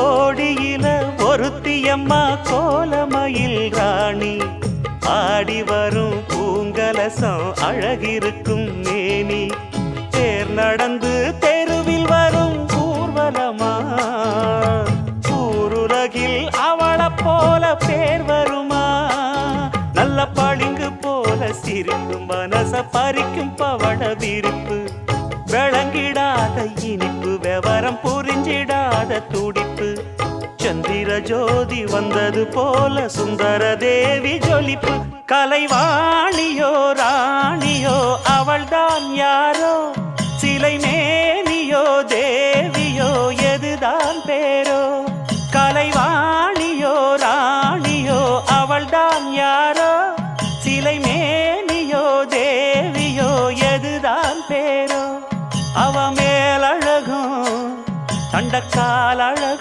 கோடியில ஒருத்தியம்மா கோலமயில் ராணி ஆடி வரும் பூங்கலசம் அழகிருக்கும் மேனி தேர் நடந்து தெருவில் வரும் ஊர்வலமா ஊருலகில் அவளை போல பேர் வருமா நல்ல பளிங்கு போல சிரிக்கும் மனச பறிக்கும் பவள விரிப்பு விளங்கிடாத இனிப்பு விவரம் புரிஞ்சிடாத துடிப்பு சந்திர ஜோதி வந்தது போல சுந்தர தேவி ஜொலிப்பு கலைவாணியோ ராணியோ அவள்தான் யாரோ சிலை மேனியோ தேவியோ எதுதான் பேரோ கலைவாணியோ ராணியோ அவள்தான் யாரோ சிலை மேனியோ தேவியோ எதுதான் பேரோ அவ மேலழகும் தண்டக்கால் அழகும்